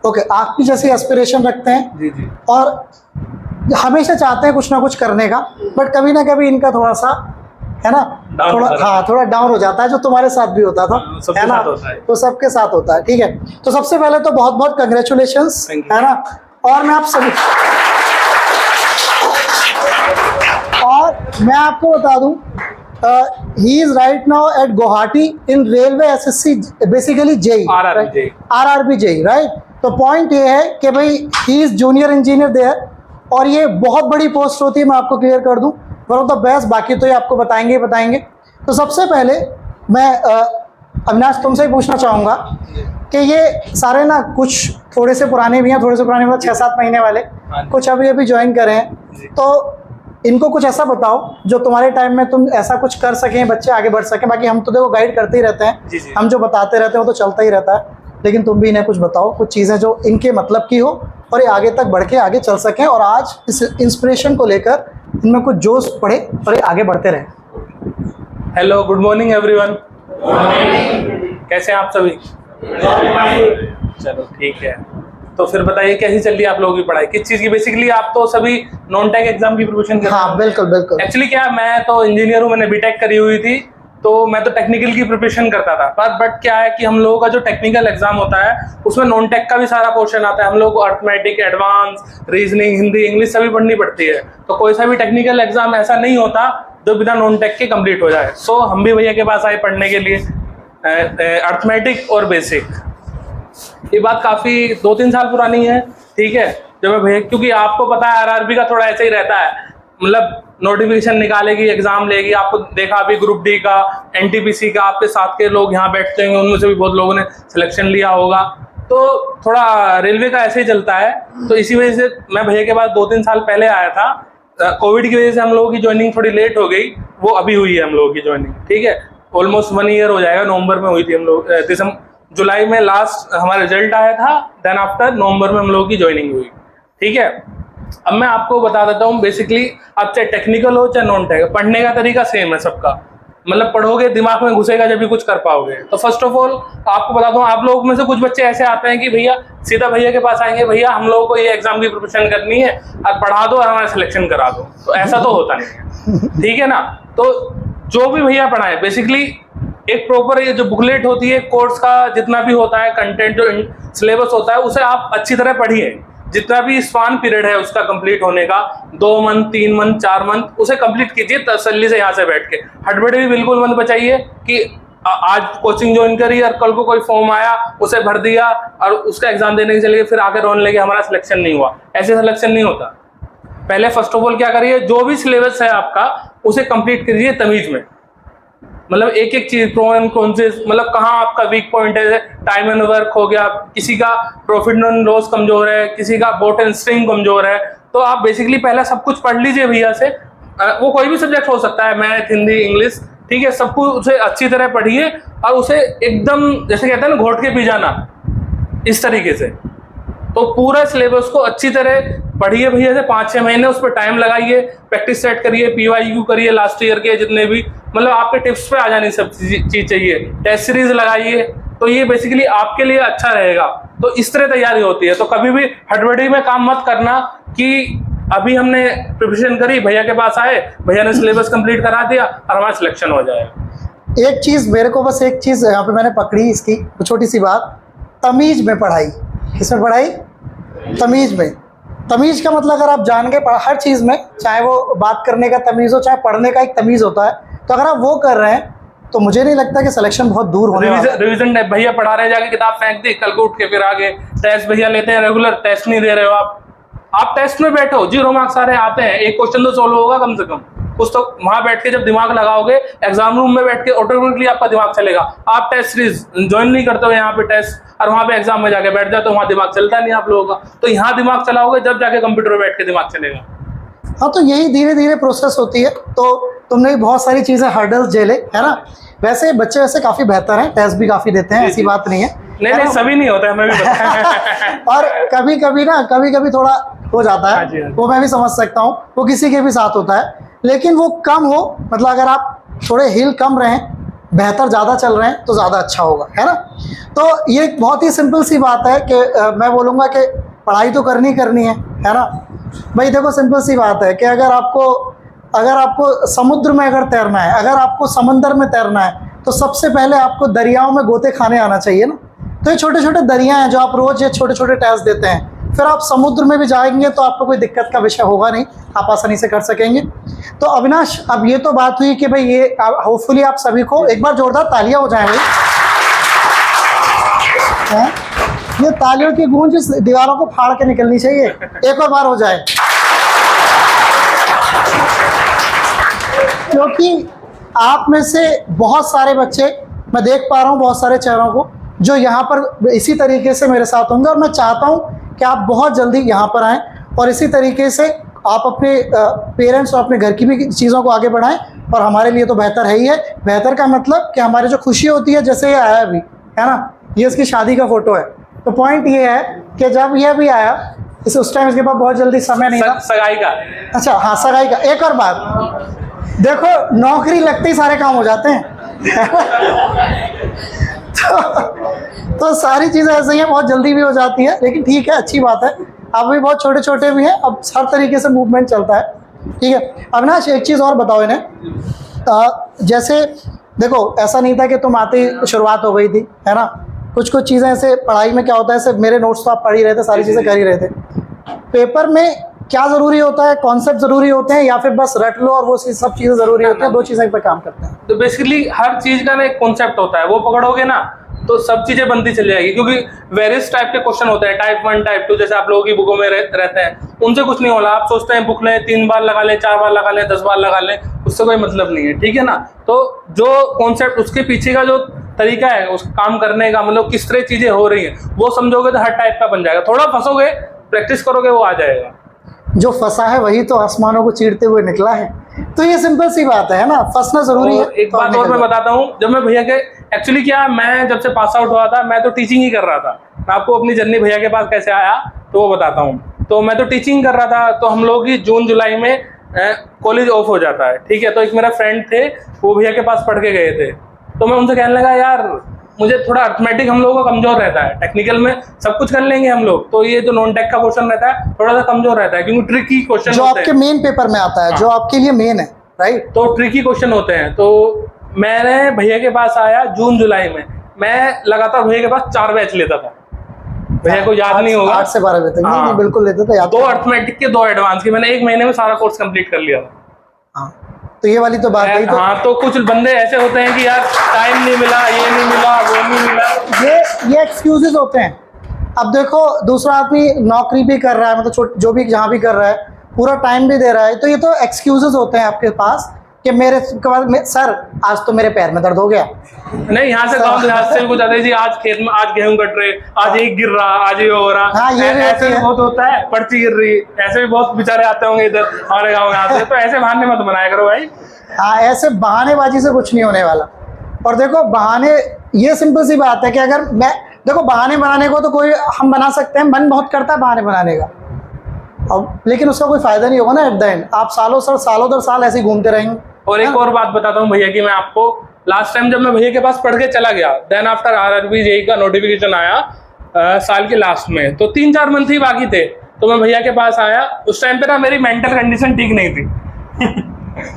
Okay, आपकी जैसी aspiration रखते हैं जी जी। और हमेशा चाहते हैं कुछ ना कुछ करने का, बट कभी ना कभी इनका थोड़ा सा है ना, थोड़ा डाउन हो जाता है, जो तुम्हारे साथ भी होता था, है ना, तो सबके साथ होता है। ठीक है, तो सबसे पहले तो बहुत बहुत कंग्रेचुलेशंस, है ना। और मैं आपको बता दूं, he is right now at Guwahati in railway SSC, basically JE, RRB JE, right. तो पॉइंट ये है कि भाई he is junior engineer there, और ये बहुत बड़ी पोस्ट होती है, मैं आपको क्लियर कर दूं, वन ऑफ द बेस्ट। बाकी तो ये आपको बताएंगे ही बताएंगे। तो सबसे पहले मैं अविनाश तुमसे ही पूछना चाहूँगा कि ये सारे ना कुछ थोड़े से पुराने भी हैं, थोड़े से पुराने मतलब 6-7 महीने वाले, कुछ अभी ज्वाइन करे हैं, तो इनको कुछ ऐसा बताओ जो तुम्हारे टाइम में तुम ऐसा कुछ कर सकें, बच्चे आगे बढ़ सकें। बाकी हम तो देखो गाइड करते ही रहते हैं, हम जो बताते रहते हैं वो तो चलता ही रहता है, लेकिन तुम भी इन्हें कुछ बताओ, कुछ चीज़ें जो इनके मतलब की हो और ये आगे तक बढ़ के आगे चल सकें, और आज इस इंस्पिरेशन को लेकर इनमें कुछ जोश पड़े और ये आगे बढ़ते रहें। Hello, good morning everyone. कैसे हैं आप सभी? चलो ठीक है, तो फिर बताइए कैसी चल रही है आप लोगों की पढ़ाई, किस चीज़ की? बेसिकली आप तो सभी नॉन टेक एग्जाम की प्रिपरेशन कर रहे हैं। हाँ बिल्कुल बिल्कुल। एक्चुअली क्या, मैं तो इंजीनियर हूँ, मैंने बीटेक करी हुई थी, तो मैं तो टेक्निकल की प्रिपरेशन करता था। बट क्या है कि हम लोगों का जो टेक्निकल एग्जाम होता है उसमें नॉन टेक का भी सारा पोर्शन आता है। हम लोग को arithmetic, advance, reasoning, Hindi, English सभी पढ़नी पड़ती है। तो कोई सा भी टेक्निकल एग्जाम ऐसा नहीं होता जो बिना नॉन टेक के कंप्लीट हो जाए। सो हम भी भैया के पास आए पढ़ने के लिए अर्थमेटिक और बेसिक। ये बात काफ़ी 2-3 साल पुरानी है, ठीक है, जब मैं भैया, क्योंकि आपको पता है आरआरबी का थोड़ा ऐसा ही रहता है, मतलब नोटिफिकेशन निकालेगी, एग्जाम लेगी। आपको देखा अभी ग्रुप डी का, एनटीपीसी का, आपके साथ के लोग यहाँ बैठते होंगे, उनमें से भी बहुत लोगों ने सिलेक्शन लिया होगा। तो थोड़ा रेलवे का ऐसे ही चलता है। तो इसी वजह से मैं भैया के पास 2-3 साल पहले आया था। कोविड की वजह से हम लोगों की ज्वाइनिंग थोड़ी लेट हो गई, वो अभी हुई है हम लोगों की ज्वाइनिंग, ठीक है। ऑलमोस्ट 1 ईयर हो जाएगा, नवंबर में हुई थी हम लोग, जुलाई में लास्ट हमारा रिजल्ट आया था, देन आफ्टर नवंबर में हम लोगों की ज्वाइनिंग हुई, ठीक है। अब मैं आपको बता देता हूँ, बेसिकली आप चाहे टेक्निकल हो चाहे नॉन टेक, पढ़ने का तरीका सेम है सबका, मतलब पढ़ोगे दिमाग में घुसेगा जब भी कुछ कर पाओगे। तो फर्स्ट ऑफ ऑल आपको बताता हूँ, आप लोग में से कुछ बच्चे ऐसे आते हैं कि भैया सीधा भैया के पास आएंगे, भैया हम लोगों को ये एग्जाम की प्रिपरेशन करनी है और पढ़ा दो और हमारा सिलेक्शन करा दो। तो ऐसा तो होता नहीं है, ठीक है ना। तो जो भी भैया पढ़ाए, बेसिकली एक प्रॉपर ये जो बुकलेट होती है, कोर्स का जितना भी होता है कंटेंट, जो सिलेबस होता है, उसे आप अच्छी तरह पढ़िए। जितना भी स्पान पीरियड है उसका कंप्लीट होने का, 2 मंथ, 3 मंथ, 4 मंथ, उसे कंप्लीट कीजिए तसल्ली से यहाँ से बैठ के। हड़बड़ी भी बिल्कुल मत बचाइए कि आज कोचिंग ज्वाइन करी और कल को कोई फॉर्म आया उसे भर दिया और उसका एग्जाम देने के चले फिर आके रोने लगे हमारा सिलेक्शन नहीं हुआ। ऐसे सिलेक्शन नहीं होता। पहले फर्स्ट ऑफ ऑल क्या करिए, जो भी सिलेबस है आपका उसे कंप्लीट करिए तमीज में, मतलब एक एक चीज, प्रो एंड कॉन्सेस, मतलब कहाँ आपका वीक पॉइंट है। टाइम एंड वर्क हो गया, किसी का प्रॉफिट एंड लॉस कमजोर है, किसी का बॉट एंड स्ट्रिंग कमजोर है, तो आप बेसिकली पहले सब कुछ पढ़ लीजिए भैया से। वो कोई भी सब्जेक्ट हो सकता है, मैथ, हिंदी, इंग्लिश, ठीक है, सब कुछ उसे अच्छी तरह पढ़िए और उसे एकदम जैसे कहते हैं ना घोट के पी जाना, इस तरीके से। तो पूरा सिलेबस को अच्छी तरह पढ़िए भैया से, 5-6 महीने उस पर टाइम लगाइए, प्रैक्टिस सेट करिए, पीवाईक्यू करिए लास्ट ईयर के जितने भी, मतलब आपके टिप्स पे आ जानी सब चीज चाहिए, टेस्ट सीरीज लगाइए। तो ये बेसिकली आपके लिए अच्छा रहेगा। तो इस तरह तैयारी होती है। तो कभी भी हड़बड़ी में काम मत करना कि अभी हमने प्रिपरेशन करी, भैया के पास आए, भैया ने सिलेबस कंप्लीट करा दिया और हमारा सिलेक्शन हो जाएगा। एक चीज मेरे को, बस एक चीज यहाँ पे मैंने पकड़ी इसकी, छोटी सी बात, तमीज में पढ़ाई। किसमें पढ़ाई? तमीज में। तमीज का मतलब अगर आप जान के हर चीज़ में, चाहे वो बात करने का तमीज़ हो, चाहे पढ़ने का एक तमीज़ होता है, तो अगर आप वो कर रहे हैं तो मुझे नहीं लगता कि सिलेक्शन बहुत दूर होने वाला है। रिवीजन भैया पढ़ा रहे, जाके किताब फेंक दी, कल को उठ के फिर आगे टेस्ट भैया लेते हैं रेगुलर, टेस्ट नहीं दे रहे हो आप टेस्ट में बैठो, 0 मार्क्स सारे आते हैं, एक क्वेश्चन तो सोल्व होगा कम से कम। कुछ तो वहां बैठ के जब दिमाग लगाओगे, एग्जाम रूम में बैठ के ऑटोमेटिकली आपका दिमाग चलेगा। आप टेस्ट सीरीज ज्वाइन नहीं करते हो यहाँ पे टेस्ट, और वहां पे एग्जाम में जाके बैठ जाते हो, वहां दिमाग चलता नहीं आप लोगों का। तो यहाँ दिमाग चलाओगे जब जाके कंप्यूटर में बैठ के दिमाग चलेगा। हाँ, तो यही धीरे धीरे प्रोसेस होती है। तो तुमने भी बहुत सारी चीजें हर्डल्स झेले, है ना। वैसे बच्चे वैसे काफी बेहतर हैं, टेस्ट भी काफी देते हैं, ऐसी बात नहीं है। नहीं, सभी नहीं होता है, हमें भी पता है। और कभी कभी थोड़ा हो जाता है, वो मैं भी समझ सकता हूँ, वो किसी के भी साथ होता है। लेकिन वो कम हो, मतलब अगर आप थोड़े हिल कम रहें बेहतर ज़्यादा चल रहे हैं तो ज़्यादा अच्छा होगा, है ना। तो ये एक बहुत ही सिंपल सी बात है कि मैं बोलूँगा कि पढ़ाई तो करनी है ना। भाई देखो सिंपल सी बात है कि अगर आपको समुद्र में अगर तैरना है, अगर आपको समंदर में तैरना है, तो सबसे पहले आपको दरियाओं में गोते खाने आना चाहिए ना। तो ये छोटे छोटे दरिया हैं जो आप रोज़ ये छोटे छोटे टेस्ट देते हैं, फिर आप समुद्र में भी जाएंगे तो आपको कोई दिक्कत का विषय होगा नहीं, आप आसानी से कर सकेंगे। तो अविनाश, अब ये तो बात हुई कि भाई ये होपफुली आप सभी को एक बार जोरदार तालियां हो जाएं भाई। ये तालियों की गूंज इस दीवारों को फाड़ के निकलनी चाहिए, एक और बार हो जाए, क्योंकि आप में से बहुत सारे बच्चे, मैं देख पा रहा हूँ बहुत सारे चेहरों को जो यहाँ पर इसी तरीके से मेरे साथ होंगे, और मैं चाहता हूँ कि आप बहुत जल्दी यहाँ पर आएँ और इसी तरीके से आप अपने पेरेंट्स और अपने घर की भी चीज़ों को आगे बढ़ाएं। और हमारे लिए तो बेहतर है ही है। बेहतर का मतलब कि हमारी जो खुशी होती है, जैसे ये आया अभी, है ना, ये इसकी शादी का फ़ोटो है। तो पॉइंट ये है कि जब ये भी आया, उस टाइम इसके पास बहुत जल्दी समय नहीं था, सगाई का। अच्छा हाँ, सगाई का। एक और बात देखो, नौकरी लगते ही सारे काम हो जाते हैं। तो सारी चीज़ें ऐसे ही हैं, बहुत जल्दी भी हो जाती है, लेकिन ठीक है, अच्छी बात है। अब भी बहुत छोटे छोटे भी हैं, अब हर तरीके से मूवमेंट चलता है, ठीक है। अविनाश, एक चीज़ और बताओ इन्हें, जैसे देखो ऐसा नहीं था कि तुम आते ही शुरुआत हो गई थी, है ना। कुछ चीज़ें ऐसे पढ़ाई में क्या होता है, ऐसे मेरे नोट्स तो आप पढ़ ही रहे थे, सारी चीज़ें कर ही रहे थे। पेपर में क्या ज़रूरी होता है, कॉन्सेप्ट ज़रूरी होते हैं, या फिर बस रट लो और वो सब चीज़ें ज़रूरी होती हैं, दो चीज़ें पर काम करते हैं। तो बेसिकली हर चीज़ का ना एक कॉन्सेप्ट होता है, वो पकड़ोगे ना तो सब चीज़ें बनती चली जाएगी, क्योंकि वेरियस टाइप के क्वेश्चन होते हैं, टाइप 1 टाइप 2, जैसे आप लोगों की बुकों में रहते हैं, उनसे कुछ नहीं होगा। आप सोचते हैं बुक लें, 3 बार लगा लें, 4 बार लगा लें, 10 बार लगा लें, उससे कोई मतलब नहीं है, ठीक है ना। तो जो कॉन्सेप्ट, उसके पीछे का जो तरीका है उस काम करने का, मतलब किस तरह चीज़ें हो रही हैं, वो समझोगे तो हर टाइप का बन जाएगा। थोड़ा फंसोगे, प्रैक्टिस करोगे, वो आ जाएगा। जो फंसा है वही तो आसमानों को चीरते हुए निकला है। तो ये सिंपल सी बात है ना, फंसना जरूरी है। एक बात और मैं बताता हूँ, जब मैं भैया के, एक्चुअली क्या, मैं जब से पास आउट हुआ था, मैं तो टीचिंग ही कर रहा था। मैं आपको अपनी जर्नी भैया के पास कैसे आया तो वो बताता हूँ। तो मैं तो टीचिंग कर रहा था, तो हम लोग की जून जुलाई में कॉलेज ऑफ हो जाता है, ठीक है। तो एक मेरा फ्रेंड थे, वो भैया के पास पढ़ के गए थे, तो मैं उनसे कहने लगा, यार मुझे थोड़ा अर्थमेटिक हम लोगों का कमजोर रहता है, टेक्निकल में सब कुछ कर लेंगे हम लोग, तो ये जो नॉन टेक का क्वेश्चन रहता है थोड़ा सा कमजोर रहता है, क्योंकि ट्रिकी क्वेश्चन जो आपके मेन पेपर में आता है, जो आपके लिए मेन है, राइट। तो ट्रिकी क्वेश्चन होते हैं। तो मैंने भैया के पास आया जून जुलाई में, मैं लगातार भैया के पास 4 बैच लेता था। भैया को याद नहीं होगा, 8 से 12 बजे तक। नहीं, बिल्कुल लेते थे, याद। 2 अर्थमेटिक के, 2 एडवांस के, मैंने 1 महीने में सारा कोर्स कंप्लीट कर लिया था। तो ये वाली तो बात है। हाँ, तो कुछ बंदे ऐसे होते हैं कि यार टाइम नहीं मिला, ये नहीं मिला, वो नहीं मिला, ये एक्सक्यूजेस होते हैं। अब देखो, दूसरा आदमी नौकरी भी कर रहा है, मतलब जो भी जहाँ भी कर रहा है, पूरा टाइम भी दे रहा है, तो ये तो एक्सक्यूजेस होते हैं आपके पास कि मेरे सर आज तो मेरे पैर में दर्द हो गया। नहीं, यहाँ से गाँव देहात से कुछ आते जी, आज खेत में आज गेहूं कट रहे, आज एक गिर रहा, आज ये हो रहा। हाँ, ये भी ऐसे बहुत होता है, पर्ची गिर रही, ऐसे भी बहुत बेचारे आते होंगे इधर हमारे गाँव में आते, तो ऐसे बहाने मत बनाया करो भाई। हाँ, ऐसे बहानेबाजी से कुछ नहीं होने वाला। और देखो बहाने, ये सिंपल सी बात है कि अगर मैं देखो, बहाने बनाने को तो कोई हम बना सकते हैं, मन बहुत करता है बहाने बनाने का, अब लेकिन उसका कोई फायदा नहीं होगा ना। एट द एंड आप सालों दर साल ऐसे ही घूमते रहेंगे। और एक और बात बताता हूँ भैया की, मैं आपको लास्ट टाइम जब मैं भैया के पास पढ़ के चला गया, देन आफ्टर RRB JEE का नोटिफिकेशन आया साल के लास्ट में, तो 3-4 मंथ ही बाकी थे, तो मैं भैया के पास आया। उस टाइम पे ना मेरी मेंटल कंडीशन ठीक नहीं थी।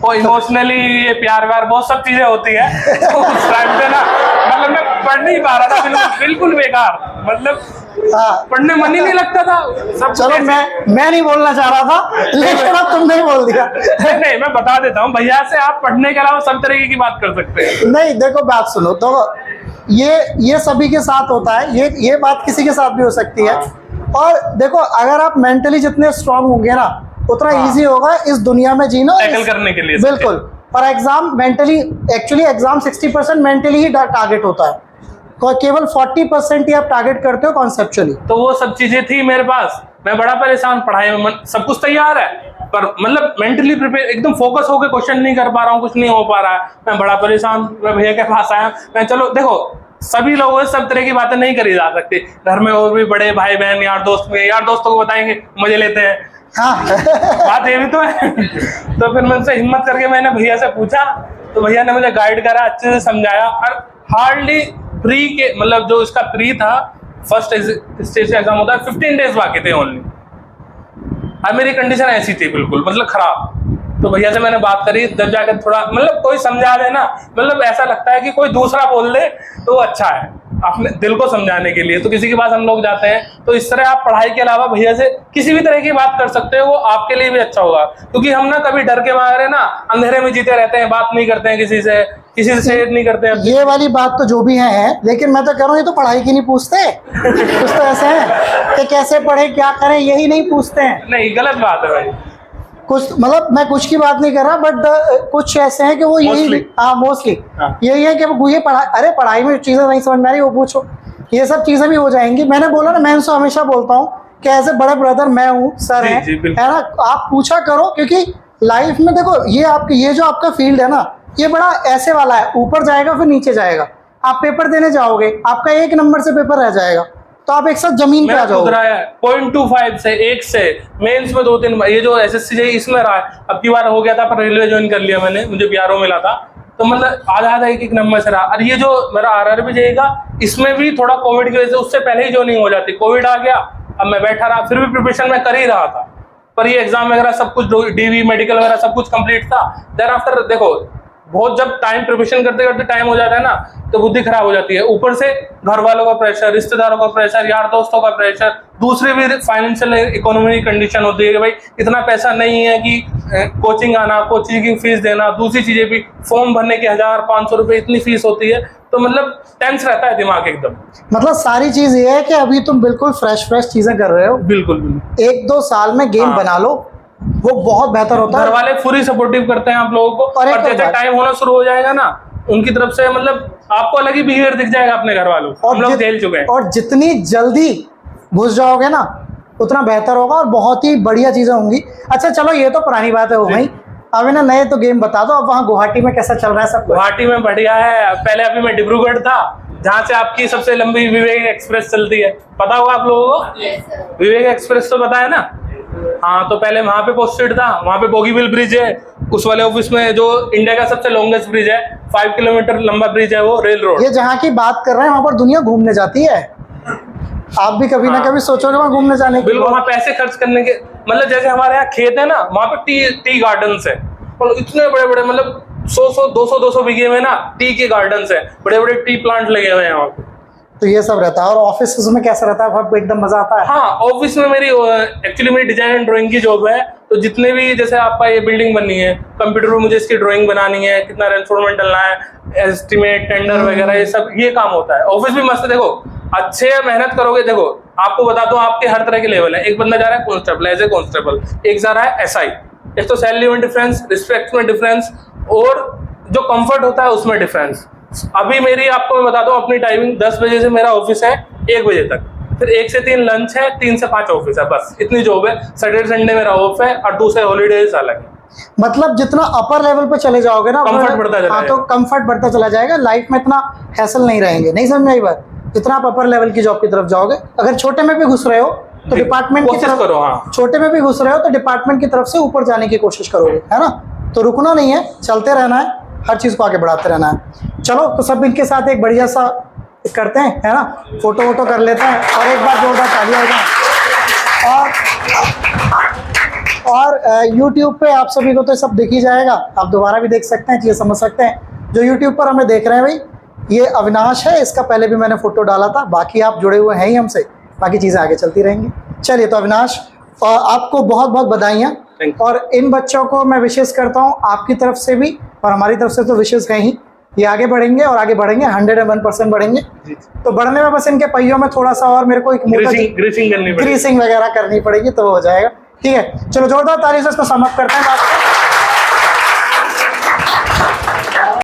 और इमोशनली ये प्यार व्यार बहुत सब चीजें होती है, तो उस टाइम पे ना मतलब मैं पढ़ नहीं पा रहा था, बिल्कुल बेकार, मतलब पढ़ने मन ही नहीं लगता था सब। चलो मैं नहीं बोलना चाह रहा था, लेकिन अब तुमने ही बोल दिया। नहीं, मैं बता देता हूँ, भैया से आप पढ़ने के अलावा सब तरीके की बात कर सकते हैं। नहीं देखो, बात सुनो, तो ये सभी के साथ होता है, ये बात किसी के साथ भी हो सकती है। और देखो, अगर आप मेंटली जितने स्ट्रांग होंगे ना, उतना इजी होगा इस दुनिया में जीना, टैकल करने के लिए। बिल्कुल। और exam mentally, actually exam 60% mentally ही टारगेट होता है, केवल 40% ही आप टारगेट करते हो कॉन्सेप्चुअली। तो वो सब चीजें थी मेरे पास, मैं बड़ा परेशान, पढ़ाई में सब कुछ तैयार है, पर मतलब मेंटली प्रिपेयर, एकदम फोकस होकर क्वेश्चन नहीं कर पा रहा हूँ, कुछ नहीं हो पा रहा है, मैं बड़ा परेशान। मैं भैया के पास आया, मैं चलो देखो, सभी लोगों से सब तरह की बातें नहीं करी जा सकती, घर में और भी बड़े भाई बहन यार दोस्त में, यार दोस्तों को बताएंगे मजे लेते हैं। हाँ बात ये भी तो है। तो फिर मैं उनसे हिम्मत करके मैंने भैया से पूछा तो भैया ने मुझे गाइड करा, अच्छे से समझाया, और हार्डली प्री के मतलब जो इसका प्री था, फर्स्ट स्टेज का एग्जाम होता है, 15 डेज बाकी थे ओनली। अब मेरी कंडीशन ऐसी थी बिल्कुल मतलब खराब। तो भैया से मैंने बात करी, जब जाकर थोड़ा मतलब कोई समझा दे ना, मतलब ऐसा लगता है कि कोई दूसरा बोल दे तो अच्छा है अपने दिल को समझाने के लिए। तो किसी के पास हम लोग जाते हैं तो इस तरह आप पढ़ाई के अलावा भैया से किसी भी तरह की बात कर सकते हो, वो आपके लिए भी अच्छा होगा। क्योंकि हम ना कभी डर के मारे ना अंधेरे में जीते रहते हैं, बात नहीं करते हैं किसी से शेयर नहीं करते हैं। ये वाली बात तो जो भी है, लेकिन मैं तो कह रहा हूँ ये तो पढ़ाई की नहीं पूछते। कुछ तो ऐसे है कि कैसे पढ़े क्या करें यही नहीं पूछते हैं। नहीं, गलत बात है भाई। कुछ मतलब मैं कुछ की बात नहीं कर रहा, बट कुछ ऐसे हैं कि वो यही मोस्टली यही है कि वो ये पढ़ाई में चीज़ें नहीं समझ में आ रही वो पूछो, ये सब चीज़ें भी हो जाएंगी। मैंने बोला ना, मैं उनसे हमेशा बोलता हूँ कि ऐसे बड़े ब्रदर मैं हूँ, सर है ना, आप पूछा करो। क्योंकि लाइफ में देखो ये जो आपका फील्ड है ना, ये बड़ा ऐसे वाला है, ऊपर जाएगा फिर नीचे जाएगा। आप पेपर देने जाओगे, आपका 1 नंबर से पेपर रह जाएगा तो आप एक साथ जमीन पे आ जाओगे। 0.25 से 1 से मेंस में 2-3 ये जो एसएससी इसमें रहा है। अब की बार हो गया था, पर रेलवे ज्वाइन कर लिया मैंने, मुझे बीआरओ मिला था, तो मतलब आधा 1 नंबर से रहा। और ये जो मेरा आरआरबी जाएगा, इसमें भी थोड़ा कोविड की वजह से उससे पहले ही ज्वाइनिंग हो जाती, कोविड आ गया, अब मैं बैठा रहा, फिर भी प्रिपरेशन मैं कर ही रहा था। पर ये एग्जाम वगैरह सब कुछ डीवी मेडिकल वगैरह सब कुछ कंप्लीट था। देन आफ्टर देखो बहुत जब टाइम प्रिपरेशन करते करते टाइम हो जाता है ना, तो बुद्धि खराब हो जाती है। ऊपर से घर वालों का प्रेशर, रिश्तेदारों का प्रेशर, यार दोस्तों का प्रेशर, दूसरी भी फाइनेंशियल इकोनॉमी कंडीशन होती है कि भाई इतना पैसा नहीं है कि कोचिंग आना, कोचिंग की फीस देना, दूसरी चीजें भी, फॉर्म भरने के 1000-500 रुपए इतनी फीस होती है। तो मतलब टेंस रहता है दिमाग एकदम। मतलब सारी चीज ये है कि अभी तुम बिल्कुल फ्रेश चीजें कर रहे हो। बिल्कुल 1-2 साल में गेम बना लो, वो बहुत बेहतर होता है। घर वाले पूरी सपोर्टिव करते हैं आप लोगों को, और जैसे टाइम होना शुरू हो जाएगा ना उनकी तरफ से, मतलब आपको अलग ही बिहेवियर दिख जाएगा अपने घर वालों को। हम लोग झेल चुके हैं। और जितनी जल्दी घुस जाओगे ना उतना बेहतर होगा और बहुत ही बढ़िया चीजें होंगी। अच्छा चलो, ये तो पुरानी बात है हो गई। अब ना नए तो गेम बता दो, अब वहाँ गुवाहाटी में कैसा चल रहा है सब? गुवाहाटी में बढ़िया है। पहले अभी मैं डिब्रूगढ़ था, जहाँ से आपकी सबसे लंबी विवेक एक्सप्रेस चलती है, पता होगा आप लोगों को? विवेक एक्सप्रेस तो पता है ना? हाँ, तो पहले वहां पे पोस्टेड था, वहां पे बोगीबिल ब्रिज है, उस वाले ऑफिस में जो इंडिया का सबसे लॉन्गेस्ट ब्रिज है, 5 किलोमीटर लंबा ब्रिज है वो, रेल रोड। ये जहाँ की बात कर रहे हैं वहां पर दुनिया घूमने जाती है। आप भी कभी ना कभी सोचोगे वहां घूमने जाने के। बिल्कुल, वहाँ पैसे खर्च करने के, मतलब जैसे हमारे यहाँ खेत है ना, वहाँ पे टी गार्डन है, और इतने बड़े बड़े मतलब 100 200 बीघे में ना टी के गार्डन है, बड़े बड़े टी प्लांट लगे हुए हैं वहाँ पे। तो ये सब रहता है। और ऑफिस में कैसा रहता है? आपको एकदम मजा आता है? हाँ, ऑफिस में मेरी एक्चुअली मेरी डिजाइन एंड ड्राइंग की जॉब है। तो जितने भी जैसे आपका ये बिल्डिंग बननी है, कंप्यूटर पे मुझे इसकी ड्राइंग बनानी है, कितना रेनफोर्समेंट डलना है, एस्टिमेट, टेंडर वगैरह, ये सब ये काम होता है। ऑफिस भी मस्त है। देखो अच्छे मेहनत करोगे, देखो आपको बता दो, आपके हर तरह के लेवल है। एक बंदा जा रहा है कांस्टेबल, एज ए कांस्टेबल, एक जा रहा है एसआई। एक तो सैलरी में डिफरेंस, रिस्पेक्ट में डिफरेंस, और जो कंफर्ट होता है उसमें डिफरेंस। अभी मेरी आपको मैं बता दूं अपनी टाइमिंग, 10 बजे से मेरा ऑफिस है 1 बजे तक, फिर 1 से 3 लंच है, 3 से 5 ऑफिस है, बस इतनी जॉब है। सैटरडे संडे मेरा ऑफ है, और दूसरे हॉलीडेज अलग है। मतलब जितना अपर लेवल पे चले जाओगे ना, कंफर्ट बढ़ता चला हाँ, तो कंफर्ट बढ़ता चला जाएगा। लाइफ में इतना हैसल नहीं रहेंगे। नहीं समझ में आई बात? जितना आप अपर लेवल की जॉब की तरफ जाओगे, अगर छोटे में भी घुस रहे हो तो डिपार्टमेंट की तरफ करो। हाँ, छोटे में भी घुस रहे हो तो डिपार्टमेंट की तरफ से ऊपर जाने की कोशिश करोगे, है ना? तो रुकना नहीं है, चलते रहना है, हर चीज को आगे बढ़ाते रहना है। चलो, तो सब इनके साथ एक बढ़िया सा करते हैं, है ना? फोटो वोटो कर लेते हैं, और एक बार जोरदार तालियां हो जाए। और YouTube पे आप सभी को तो सब दिख ही जाएगा, आप दोबारा भी देख सकते हैं, चीज़ें समझ सकते हैं। जो YouTube पर हमें देख रहे हैं भाई, ये अविनाश है, इसका पहले भी मैंने फोटो डाला था। बाकी आप जुड़े हुए हैं ही हमसे, बाकी चीज़ें आगे चलती रहेंगी। चलिए, तो अविनाश आपको बहुत बहुत बधाइयाँ, और इन बच्चों को मैं विशेष करता हूँ आपकी तरफ से भी, और हमारी तरफ से तो विशेष है ही। ये आगे बढ़ेंगे और आगे बढ़ेंगे, 101% बढ़ेंगे। तो बढ़ने में बस इनके पहियों में थोड़ा सा और मेरे को एक ग्रीसिंग वगैरह करनी पड़ेगी, तो वो हो जाएगा। ठीक है, चलो जोरदार ताली से इसको समाप्त करते हैं बात को।